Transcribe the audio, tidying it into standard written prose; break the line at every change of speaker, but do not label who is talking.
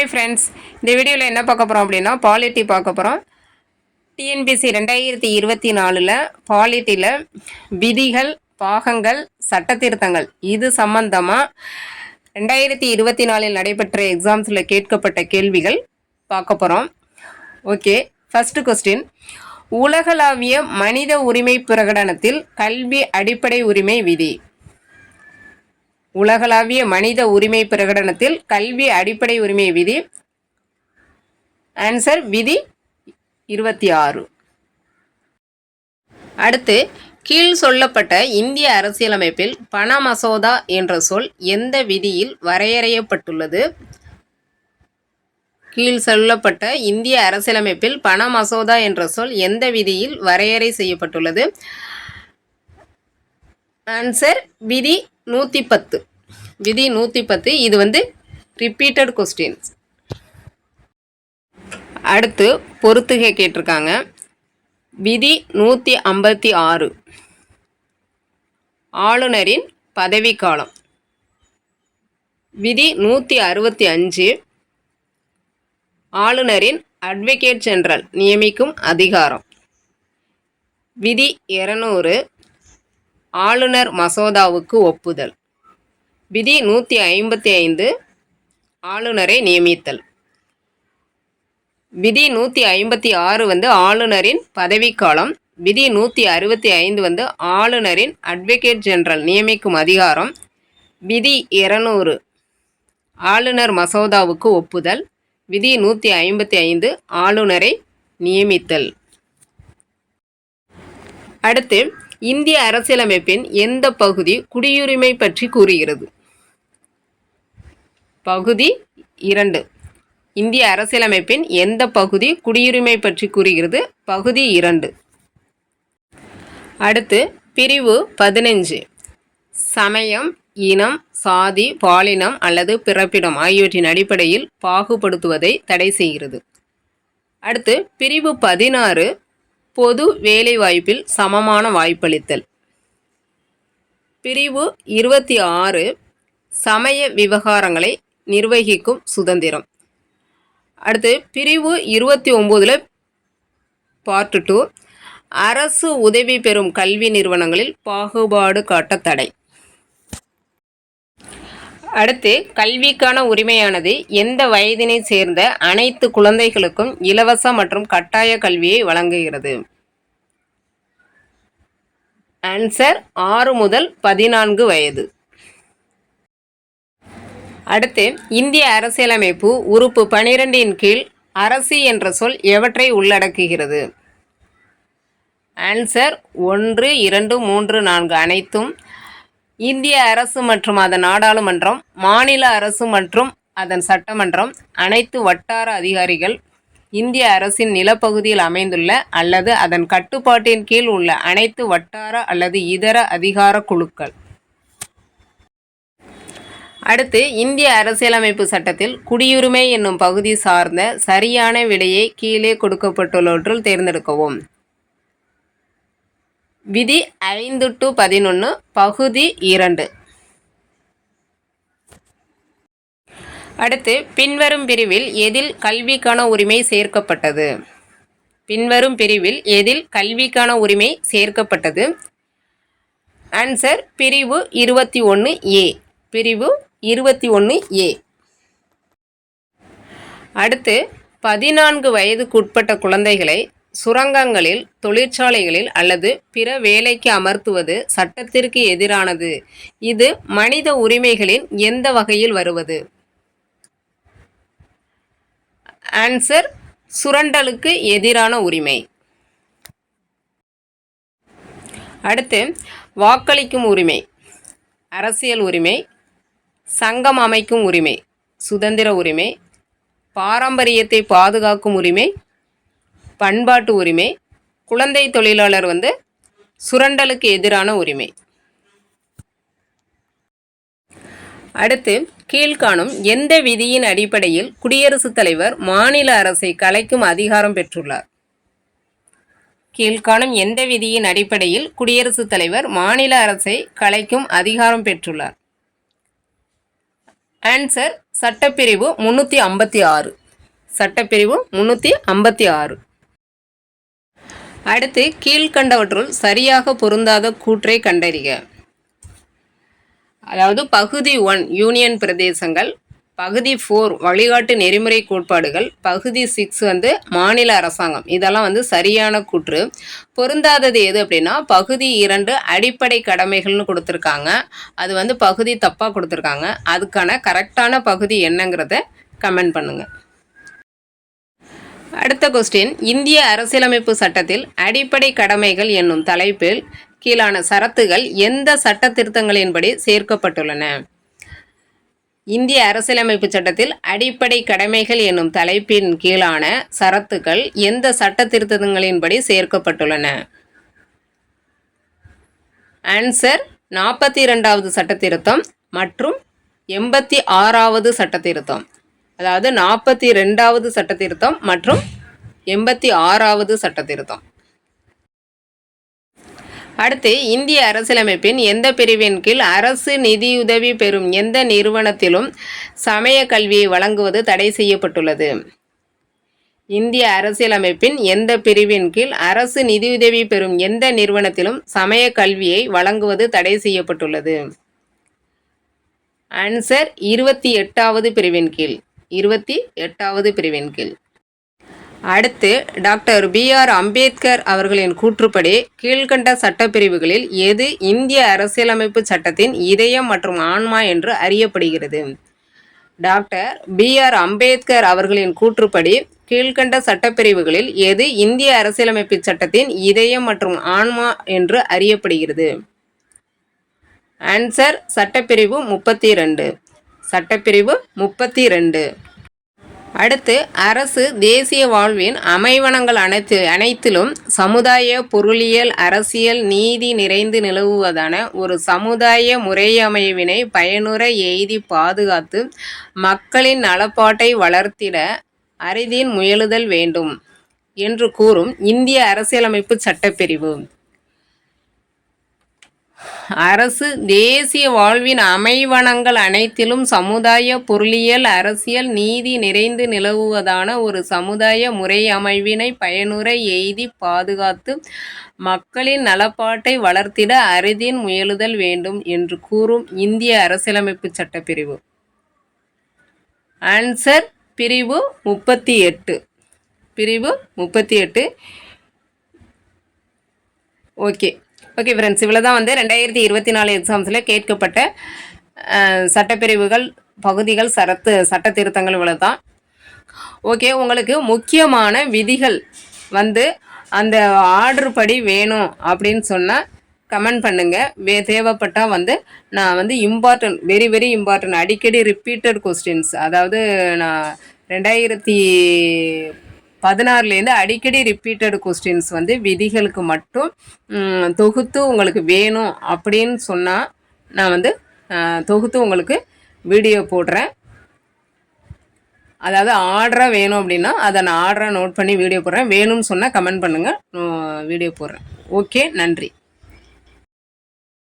Hi friends, இந்த வீடியோவில் என்ன பார்க்க போகிறோம் அப்படின்னா பாலிட்டி பார்க்க போகிறோம். டிஎன்பிஎஸ்சி 2024 பாலிட்டியில் விதிகள், பாகங்கள், சட்ட திருத்தங்கள் இது சம்பந்தமாக 2024 நடைபெற்ற எக்ஸாம்ஸில் கேட்கப்பட்ட கேள்விகள் பார்க்க போகிறோம். ஓகே, ஃபஸ்ட்டு கொஸ்டின், உலகளாவிய மனித உரிமை பிரகடனத்தில் கல்வி அடிப்படை உரிமை விதி. உலகளாவிய மனித உரிமை பிரகடனத்தில் கல்வி அடிப்படை உரிமை விதி. ஆன்சர் விதி 26. அடுத்து, கீழ் சொல்லப்பட்ட இந்திய அரசியலமைப்பில் பண மசோதா என்ற சொல் எந்த விதியில் வரையறையப்பட்டுள்ளது? கீழ் சொல்லப்பட்ட இந்திய அரசியலமைப்பில் பண மசோதா என்ற சொல் எந்த விதியில் வரையறை செய்யப்பட்டுள்ளது? ஆன்சர் விதி 110. விதி 110. இது ரிப்பீட்டட் கொஸ்டின்ஸ். அடுத்து பொறுத்துகை கேட்டிருக்காங்க. விதி 156 ஆளுநரின் பதவிக்காலம். விதி 165 ஆளுநரின் அட்வொகேட் ஜெனரல் நியமிக்கும் அதிகாரம். விதி 200 ஆளுநர் மசோதாவுக்கு ஒப்புதல். விதி 155 ஆளுநரை நியமித்தல். விதி 156 ஆளுநரின் பதவிக்காலம். விதி 165 ஆளுநரின் அட்வொகேட் ஜெனரல் நியமிக்கும் அதிகாரம். விதி 200 ஆளுநர் மசோதாவுக்கு ஒப்புதல். விதி 155 ஆளுநரை நியமித்தல். அடுத்து, இந்திய அரசியலமைப்பின் எந்த பகுதி குடியுரிமை பற்றி கூறுகிறது? பகுதி 2. இந்திய அரசியலமைப்பின் எந்த பகுதி குடியுரிமை பற்றி கூறுகிறது? பகுதி 2. அடுத்து, பிரிவு 15 சமயம், இனம், சாதி, பாலினம் அல்லது பிறப்பிடம் ஆகியவற்றின் அடிப்படையில் பாகுபடுத்துவதை தடை செய்கிறது. அடுத்து, பிரிவு 16 பொது வேலைவாய்ப்பில் சமமான வாய்ப்பளித்தல். பிரிவு 26 சமய விவகாரங்களை நிர்வகிக்கும் சுதந்திரம். அடுத்து, பிரிவு 29 பார்ட் 2 அரசு உதவி பெறும் கல்வி நிறுவனங்களில் பாகுபாடு காட்ட தடை. அடுத்து, கல்விக்கான உரிமையானது எந்த வயதினை சேர்ந்த அனைத்து குழந்தைகளுக்கும் இலவச மற்றும் கட்டாய கல்வியை வழங்குகிறது? ஆன்சர் 6 முதல் 14 வயது. அடுத்து, இந்திய அரசியலமைப்பு உறுப்பு 12 கீழ் அரசு என்ற சொல் எவற்றை உள்ளடக்குகிறது? ஆன்சர் 1, 2, 3, 4 அனைத்தும். இந்திய அரசு மற்றும் அதன் நாடாளுமன்றம், மாநில அரசு மற்றும் அதன் சட்டமன்றம், அனைத்து வட்டார அதிகாரிகள், இந்திய அரசின் நிலப்பகுதியில் அமைந்துள்ள அல்லது அதன் கட்டுப்பாட்டின் கீழ் உள்ள அனைத்து வட்டார அல்லது இதர அதிகார குழுக்கள். அடுத்து, இந்திய அரசியலமைப்பு சட்டத்தில் குடியுரிமை என்னும் பகுதி சார்ந்த சரியான விடையை கீழே கொடுக்கப்பட்டுள்ளவற்றுள் தேர்ந்தெடுக்கவும். விதி 5-11 பகுதி 2. அடுத்து, பின்வரும் பிரிவில் எதில் கல்விக்கான உரிமை சேர்க்கப்பட்டது? பின்வரும் பிரிவில் எதில் கல்விக்கான உரிமை சேர்க்கப்பட்டது? ஆன்சர் பிரிவு 21A. பிரிவு 21A. அடுத்து, 14 வயதுக்குட்பட்ட குழந்தைகளை சுரங்கங்களில், தொழிற்சாலைகளில் அல்லது பிற வேலைக்கு அமர்த்துவது சட்டத்திற்கு எதிரானது. இது மனித உரிமைகளின் எந்த வகையில் வருவது? ஆன்சர் சுரண்டலுக்கு எதிரான உரிமை. அடுத்து, வாக்களிக்கும் உரிமை, அரசியல் உரிமை, சங்கம் அமைக்கும் உரிமை, சுதந்திர உரிமை, பாரம்பரியத்தை பாதுகாக்கும் உரிமை, பண்பாட்டு உரிமை, குழந்தை தொழிலாளர் சுரண்டலுக்கு எதிரான உரிமை. அடுத்து, கீழ்காணும் எந்த விதியின் அடிப்படையில் குடியரசுத் தலைவர் மாநில அரசை கலைக்கும் அதிகாரம் பெற்றுள்ளார்? கீழ்காணும் எந்த விதியின் அடிப்படையில் குடியரசுத் தலைவர் மாநில அரசை கலைக்கும் அதிகாரம் பெற்றுள்ளார்? ஆன்சர் சட்டப்பிரிவு 356. சட்டப்பிரிவு 356. அடுத்து கீழ்கண்டவற்றுள் சரியாக பொருந்தாத கூற்றை கண்டறிக. அதாவது பகுதி 1 யூனியன் பிரதேசங்கள், பகுதி 4 வழிகாட்டு நெறிமுறை கோட்பாடுகள், பகுதி 6 மாநில அரசாங்கம். இதெல்லாம் சரியான கூற்று. பொருந்தாதது எது அப்படின்னா பகுதி 2 அடிப்படை கடமைகள்னு கொடுத்துருக்காங்க. அது பகுதி தப்பாக கொடுத்துருக்காங்க. அதுக்கான கரெக்டான பகுதி என்னங்கிறத கமெண்ட் பண்ணுங்க. அடுத்த கொஸ்டின், இந்திய அரசியலமைப்பு சட்டத்தில் அடிப்படை கடமைகள் என்னும் தலைப்பில் கீழான சரத்துகள் எந்த சட்ட திருத்தங்களின்படி சேர்க்கப்பட்டுள்ளன? இந்திய அரசியலமைப்பு சட்டத்தில் அடிப்படை கடமைகள் என்னும் தலைப்பின் கீழான சரத்துக்கள் எந்த சட்ட திருத்தங்களின்படி சேர்க்கப்பட்டுள்ளன? ஆன்சர் 42வது சட்ட திருத்தம் மற்றும் 86வது சட்ட திருத்தம். அதாவது 42வது சட்ட திருத்தம் மற்றும் 86வது சட்ட திருத்தம். அடுத்து, இந்திய அரசியலமைப்பின் எந்த பிரிவின் கீழ் அரசு நிதியுதவி பெறும் எந்த நிறுவனத்திலும் சமய கல்வியை வழங்குவது தடை செய்யப்பட்டுள்ளது? இந்திய அரசியலமைப்பின் எந்த பிரிவின் கீழ் அரசு நிதியுதவி பெறும் எந்த நிறுவனத்திலும் சமய கல்வியை வழங்குவது தடை செய்யப்பட்டுள்ளது? ஆன்சர் 28வது பிரிவின் கீழ். 28வது பிரிவின் கீழ். அடுத்து, டாக்டர் BR அம்பேத்கர் அவர்களின் கூற்றுப்படி கீழ்கண்ட சட்டப்பிரிவுகளில் எது இந்திய அரசியலமைப்பு சட்டத்தின் இதயம் மற்றும் ஆன்மா என்று அறியப்படுகிறது? டாக்டர் BR அம்பேத்கர் அவர்களின் கூற்றுப்படி கீழ்கண்ட சட்டப்பிரிவுகளில் எது இந்திய அரசியலமைப்பு சட்டத்தின் இதயம் மற்றும் ஆன்மா என்று அறியப்படுகிறது? ஆன்சர் சட்டப்பிரிவு 32. சட்டப்பிரிவு 32. அடுத்து, அரசு தேசிய வாழ்வின் அமைவனங்கள் அனைத்திலும் சமுதாய பொருளியல் அரசியல் நீதி நிறைந்து நிலவுவதான ஒரு சமுதாய முறையமைவினை பயனுற எய்தி பாதுகாத்து மக்களின் நலப்பாட்டை வளர்த்திட அரிதின் முயலுதல் வேண்டும் என்று கூறும் இந்திய அரசியலமைப்பு சட்டப்பிரிவு. அரசு தேசிய வாழ்வின் அமைவனங்கள் அனைத்திலும் சமுதாய பொருளியல் அரசியல் நீதி நிறைந்து நிலவுவதான ஒரு சமுதாய முறை அமைவினை பயனுற எய்தி பாதுகாத்து மக்களின் நலப்பாட்டை வளர்த்திட அரிதின் முயலுதல் வேண்டும் என்று கூறும் இந்திய அரசியலமைப்பு சட்டப்பிரிவு. ஆன்சர் பிரிவு 38. பிரிவு 38. ஓகே ஃப்ரெண்ட்ஸ், இவ்வளோ தான் 2024 எக்ஸாம்ஸில் கேட்கப்பட்ட சட்டப்பிரிவுகள், பகுதிகள், சட்ட திருத்தங்கள் இவ்வளோ தான். ஓகே, உங்களுக்கு முக்கியமான விதிகள் அந்த ஆர்டர் படி வேணும் அப்படின்னு சொன்னால் கமெண்ட் பண்ணுங்கள். தேவைப்பட்டால் நான் இம்பார்ட்டன்ட், வெரி வெரி இம்பார்ட்டன்ட், அடிக்கடி ரிப்பீட்டட் கொஸ்டின்ஸ், அதாவது நான் 2016 அடிக்கடி ரிப்பீட்டட் கொஸ்டின்ஸ் விதிகளுக்கு மட்டும் தொகுத்து உங்களுக்கு வேணும் அப்படின்னு சொன்னால் நான் தொகுத்து உங்களுக்கு வீடியோ போடுறேன். அதாவது ஆர்டராக வேணும் அப்படின்னா அதை நான் ஆர்டராக நோட் பண்ணி வீடியோ போடுறேன். வேணும்னு சொன்னால் கமெண்ட் பண்ணுங்கள், வீடியோ போடுறேன். ஓகே, நன்றி.